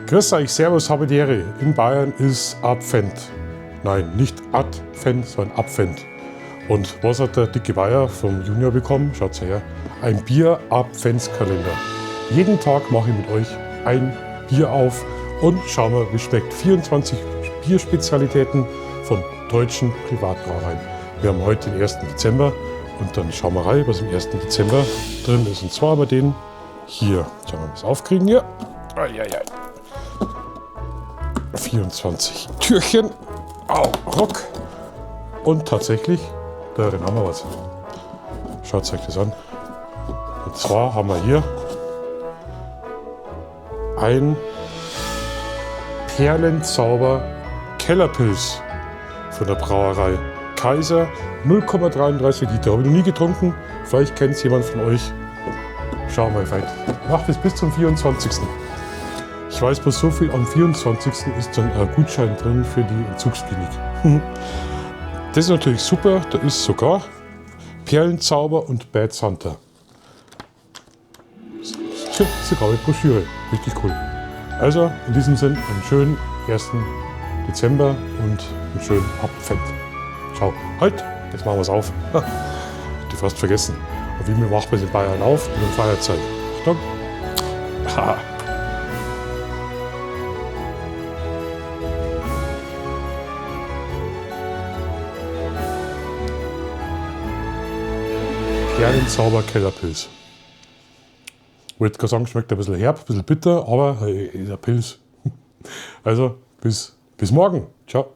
Grüß euch, Servus, habe die Ehre. In Bayern ist Advent. Nein, nicht Advent, sondern Abvent. Und was hat der dicke Bayer vom Junior bekommen? Schaut her. Ein Bier-Adventskalender. Jeden Tag mache ich mit euch ein Bier auf und schauen wir, wie schmeckt. 24 Bierspezialitäten von deutschen Privatbrauereien. Wir haben heute den 1. Dezember und dann schauen wir rein, was im 1. Dezember drin ist. Und zwar haben wir den hier. Schauen wir mal, was aufkriegen hier. 24 Türchen. Rock. Und tatsächlich, darin haben wir was. Schaut euch das an. Und zwar haben wir hier ein Perlenzauber Kellerpilz von der Brauerei Kaiser. 0,33 Liter. Habe ich noch nie getrunken. Vielleicht kennt es jemand von euch. Schauen wir mal. Macht es bis zum 24. Ich weiß bloß so viel, am 24. ist dann ein Gutschein drin für die Entzugsklinik. Das ist natürlich super, da ist sogar Perlenzauber und Bad Santa. Sogar eine Broschüre, richtig cool. Also in diesem Sinn einen schönen 1. Dezember und einen schönen Advent. Ciao. Halt, jetzt machen wir es auf. Die fast vergessen. Und wie macht man es in Bayern auf? Mit dem Feuerzeug. Achtung. Ha. Perlenzauber Kellerpilz. Ich wollte gerade sagen, schmeckt ein bisschen herb, ein bisschen bitter, aber ist ein Pilz. Also bis morgen. Ciao.